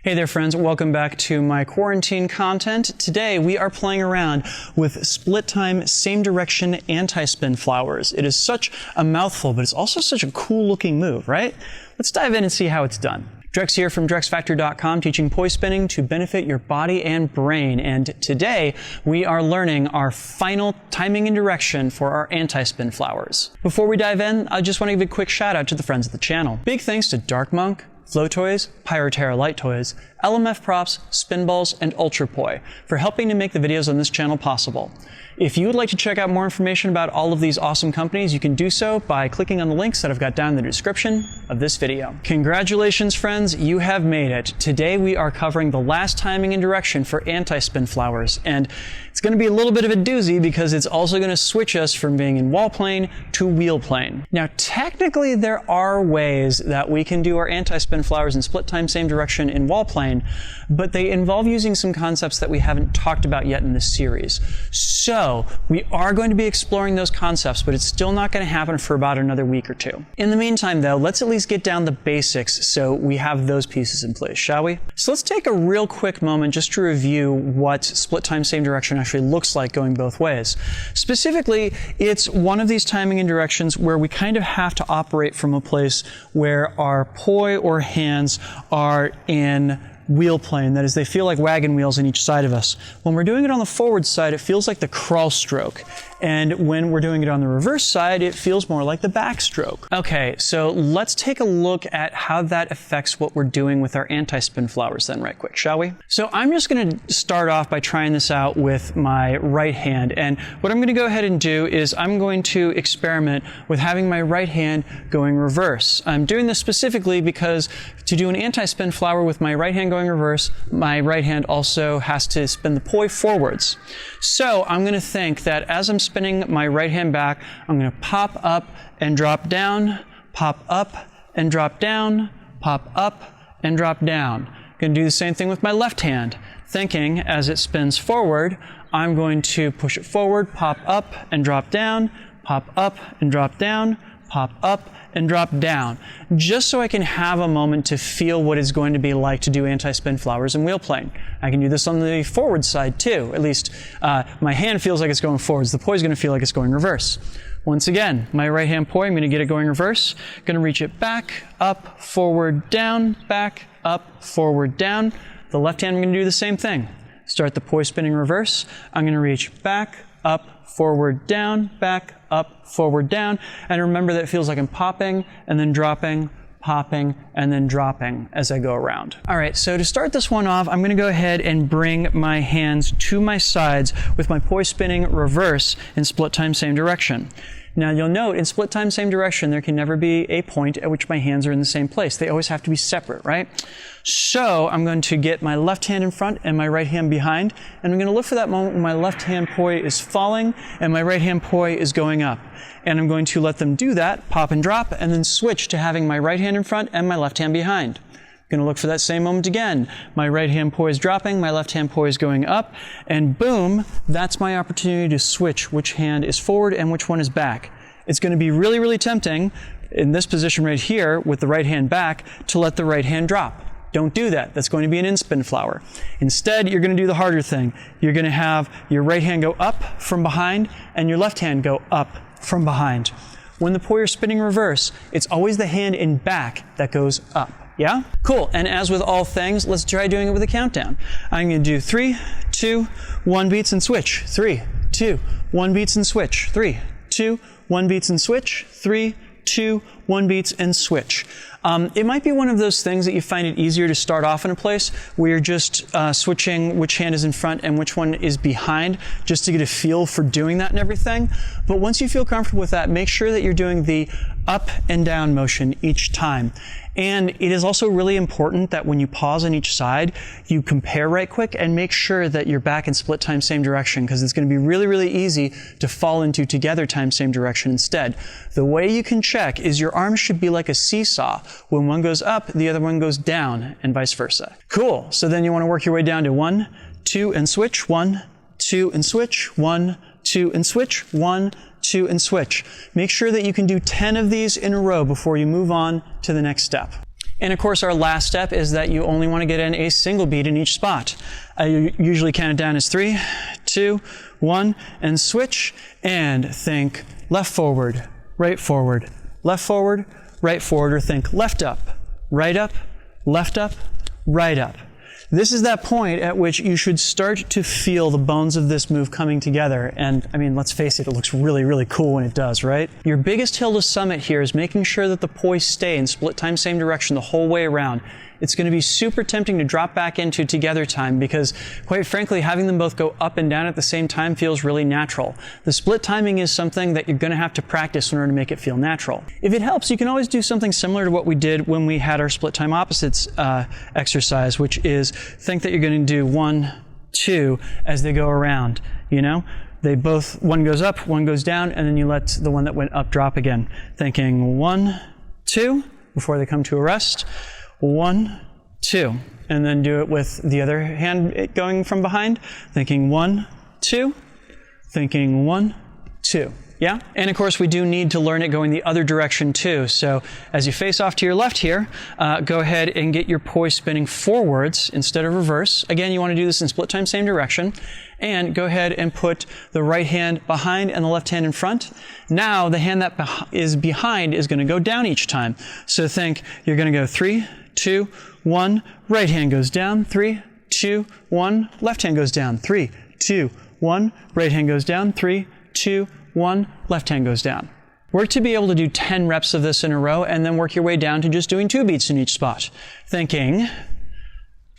Hey there friends, welcome back to my quarantine content. Today we are playing around with split time, same direction anti-spin flowers. It is such a mouthful, but it's also such a cool looking move, right? Let's dive in and see how it's done. Drex here from DrexFactor.com, teaching poi spinning to benefit your body and brain. And today we are learning our final timing and direction for our anti-spin flowers. Before we dive in, I just want to give a quick shout out to the friends of the channel. Big thanks to Dark Monk, Flow Toys, Pyroterra Light Toys, LMF Props, Spinballs, and Ultrapoi for helping to make the videos on this channel possible. If you would like to check out more information about all of these awesome companies, you can do so by clicking on the links that I've got down in the description of this video. Congratulations friends, you have made it. Today we are covering the last timing and direction for anti-spin flowers, and it's going to be a little bit of a doozy because it's also going to switch us from being in wall plane to wheel plane. Now technically there are ways that we can do our anti-spin flowers in split time same direction in wall plane, but they involve using some concepts that we haven't talked about yet in this series. So we are going to be exploring those concepts, but it's still not going to happen for about another week or two. In the meantime though, let's at least get down the basics so we have those pieces in place, shall we? So let's take a real quick moment just to review what split time same direction actually looks like going both ways. Specifically, it's one of these timing and directions where we kind of have to operate from a place where our poi or hands are in wheel plane. That is, they feel like wagon wheels on each side of us. When we're doing it on the forward side, it feels like the crawl stroke. And when we're doing it on the reverse side, it feels more like the backstroke. Okay, so let's take a look at how that affects what we're doing with our anti-spin flowers then right quick, shall we? So I'm just gonna start off by trying this out with my right hand. And what I'm gonna go ahead and do is I'm going to experiment with having my right hand going reverse. I'm doing this specifically because to do an anti-spin flower with my right hand going reverse, my right hand also has to spin the poi forwards. So I'm gonna think that as I'm spinning my right hand back, I'm going to pop up and drop down, pop up and drop down, pop up and drop down. I'm going to do the same thing with my left hand, thinking as it spins forward, I'm going to push it forward, pop up and drop down, pop up and drop down, pop up and drop down, just so I can have a moment to feel what it's going to be like to do anti-spin flowers in wheel plane. I can do this on the forward side too. At least my hand feels like it's going forwards. The poi is going to feel like it's going reverse. Once again, my right hand poi, I'm going to get it going reverse. Going to reach it back, up, forward, down, back, up, forward, down. The left hand, I'm going to do the same thing. Start the poi spinning reverse. I'm going to reach back, up, forward, down, back, up, forward, down. And remember that it feels like I'm popping and then dropping, popping, and then dropping as I go around. All right, so to start this one off, I'm going to go ahead and bring my hands to my sides with my poi spinning reverse in split time same direction. Now you'll note in split time same direction there can never be a point at which my hands are in the same place. They always have to be separate, right? So I'm going to get my left hand in front and my right hand behind, and I'm going to look for that moment when my left hand poi is falling and my right hand poi is going up. And I'm going to let them do that, pop and drop, and then switch to having my right hand in front and my left hand behind. I'm going to look for that same moment again. My right hand poi is dropping, my left hand poi is going up, and boom, that's my opportunity to switch which hand is forward and which one is back. It's going to be really, really tempting in this position right here with the right hand back to let the right hand drop. Don't do that. That's going to be an in-spin flower. Instead, you're going to do the harder thing. You're going to have your right hand go up from behind and your left hand go up from behind. When the poi are spinning reverse, it's always the hand in back that goes up. Yeah? Cool. And as with all things, let's try doing it with a countdown. I'm going to do 3, 2, 1 beats and switch. 3, 2, 1 beats and switch. 3, 2, 1 beats and switch. 3, 2, 1 beats and switch. It might be one of those things that you find it easier to start off in a place where you're just switching which hand is in front and which one is behind, just to get a feel for doing that and everything. But once you feel comfortable with that, make sure that you're doing the up and down motion each time. And it is also really important that when you pause on each side, you compare right quick and make sure that you're back in split time same direction, because it's going to be really, really easy to fall into together time same direction instead. The way you can check is your arms should be like a seesaw. When one goes up, the other one goes down, and vice versa. Cool. So then you want to work your way down to 1, 2, and switch. 1, 2, and switch. 1, 2, and switch. 1, 2, and switch. Make sure that you can do 10 of these in a row before you move on to the next step. And of course, our last step is that you only want to get in a single beat in each spot. I usually count it down as 3, 2, 1, and switch, and think left forward, right forward, left forward, right forward, or think left up, right up, left up, right up. This is that point at which you should start to feel the bones of this move coming together. And I mean, let's face it, it looks really, really cool when it does, right? Your biggest hill to summit here is making sure that the poise stay in split time, same direction the whole way around. It's going to be super tempting to drop back into together time because, quite frankly, having them both go up and down at the same time feels really natural. The split timing is something that you're going to have to practice in order to make it feel natural. If it helps, you can always do something similar to what we did when we had our split time opposites exercise, which is think that you're going to do 1, 2 as they go around, you know? They both, one goes up, one goes down, and then you let the one that went up drop again. Thinking 1, 2 before they come to a rest. 1, 2, and then do it with the other hand going from behind, thinking 1, 2, thinking 1, 2. Yeah? And of course, we do need to learn it going the other direction too. So as you face off to your left here, go ahead and get your poise spinning forwards instead of reverse. Again, you want to do this in split time, same direction. And go ahead and put the right hand behind and the left hand in front. Now, the hand that is behind is going to go down each time. So think you're going to go 3, 2, 1, right hand goes down, 3, 2, 1, left hand goes down, 3, 2, 1, right hand goes down, 3, 2, 1, left hand goes down. Work to be able to do 10 reps of this in a row and then work your way down to just doing 2 beats in each spot. Thinking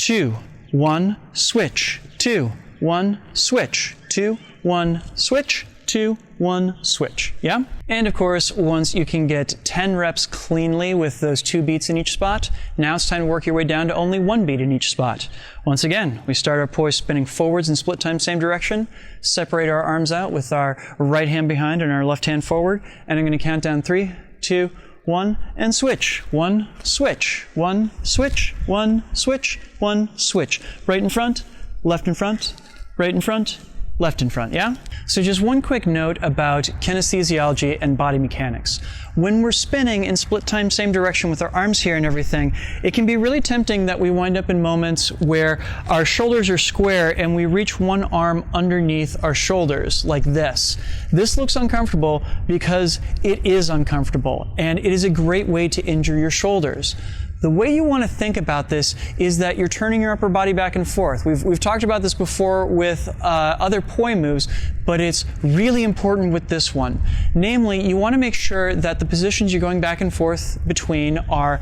2, 1, switch, 2, 1, switch, 2, 1, switch, 2, 1, switch. Yeah? And of course, once you can get 10 reps cleanly with those 2 beats in each spot, now it's time to work your way down to only 1 beat in each spot. Once again, we start our poise spinning forwards in split time, same direction, separate our arms out with our right hand behind and our left hand forward, and I'm going to count down 3, 2, 1, and switch. 1, switch. 1, switch. 1, switch. 1, switch. Right in front, left in front, right in front, left in front, yeah? So just one quick note about kinesthesiology and body mechanics. When we're spinning in split time, same direction with our arms here and everything, it can be really tempting that we wind up in moments where our shoulders are square and we reach one arm underneath our shoulders, like this. This looks uncomfortable because it is uncomfortable, and it is a great way to injure your shoulders. The way you want to think about this is that you're turning your upper body back and forth. We've talked about this before with other poi moves, but it's really important with this one. Namely, you want to make sure that the positions you're going back and forth between are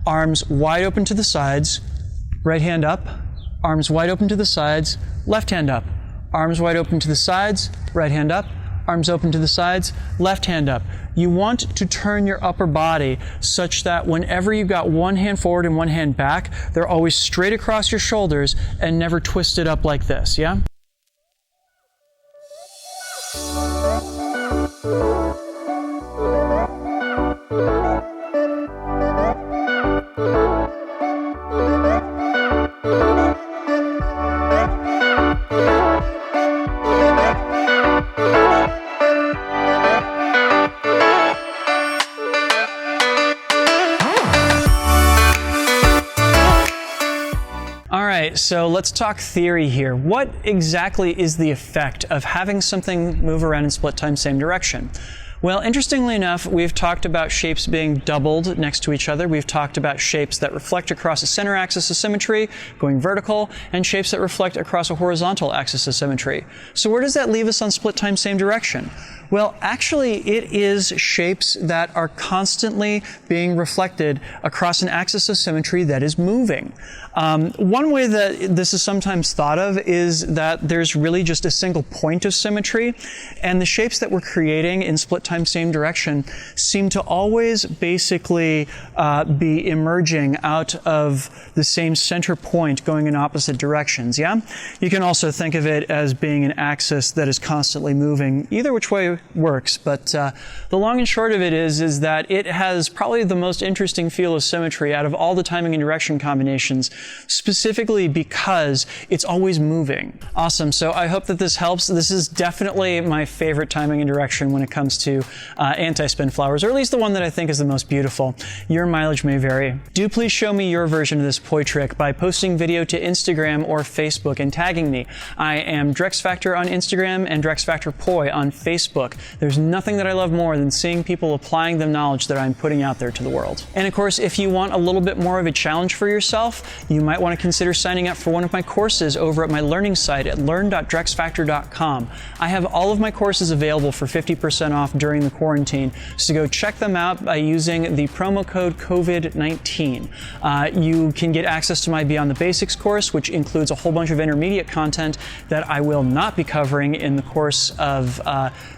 arms wide open to the sides, right hand up, arms wide open to the sides, left hand up, arms wide open to the sides, right hand up, arms open to the sides, left hand up. You want to turn your upper body such that whenever you've got one hand forward and one hand back, they're always straight across your shoulders and never twisted up like this, yeah? So let's talk theory here. What exactly is the effect of having something move around in split time, same direction? Well, interestingly enough, we've talked about shapes being doubled next to each other. We've talked about shapes that reflect across a center axis of symmetry, going vertical, and shapes that reflect across a horizontal axis of symmetry. So where does that leave us on split time, same direction? Well, actually, it is shapes that are constantly being reflected across an axis of symmetry that is moving. One way that this is sometimes thought of is that there's really just a single point of symmetry, and the shapes that we're creating in split time, same direction seem to always basically be emerging out of the same center point going in opposite directions, yeah? You can also think of it as being an axis that is constantly moving. Either which way works, but the long and short of it is that it has probably the most interesting feel of symmetry out of all the timing and direction combinations, specifically because it's always moving. Awesome, so I hope that this helps. This is definitely my favorite timing and direction when it comes to to anti-spin flowers, or at least the one that I think is the most beautiful. Your mileage may vary. Do please show me your version of this poi trick by posting video to Instagram or Facebook and tagging me. I am DrexFactor on Instagram and DrexFactorPoi on Facebook. There's nothing that I love more than seeing people applying the knowledge that I'm putting out there to the world. And of course, if you want a little bit more of a challenge for yourself, you might want to consider signing up for one of my courses over at my learning site at learn.drexfactor.com. I have all of my courses available for 50% off during the quarantine, so go check them out by using the promo code COVID-19. You can get access to my Beyond the Basics course, which includes a whole bunch of intermediate content that I will not be covering in the course of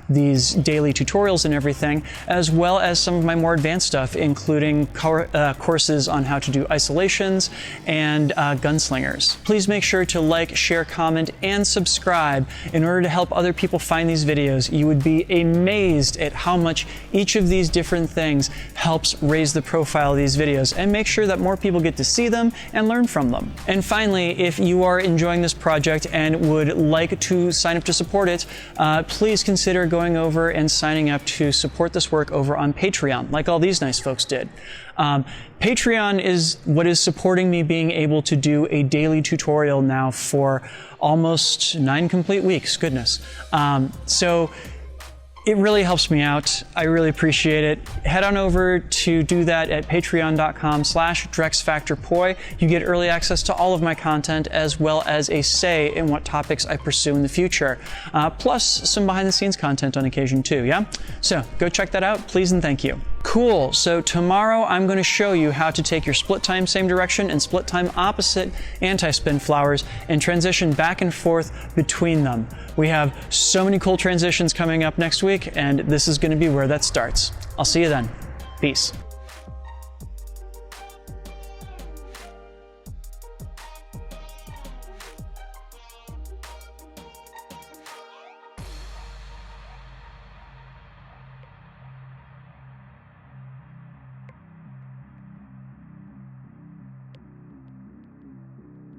these daily tutorials and everything, as well as some of my more advanced stuff, including courses on how to do isolations and gunslingers. Please make sure to like, share, comment, and subscribe in order to help other people find these videos. You would be amazed at how much each of these different things helps raise the profile of these videos and make sure that more people get to see them and learn from them. And finally, if you are enjoying this project and would like to sign up to support it, please consider going over and signing up to support this work over on Patreon, like all these nice folks did. Patreon is what is supporting me being able to do a daily tutorial now for almost 9 complete weeks. Goodness. So it really helps me out. I really appreciate it. Head on over to do that at patreon.com/DrexFactorPoi. You get early access to all of my content, as well as a say in what topics I pursue in the future. Plus some behind the scenes content on occasion too, yeah? So go check that out, please and thank you. Cool, so tomorrow I'm going to show you how to take your split time same direction and split time opposite anti-spin flowers and transition back and forth between them. We have so many cool transitions coming up next week, and this is going to be where that starts. I'll see you then. Peace.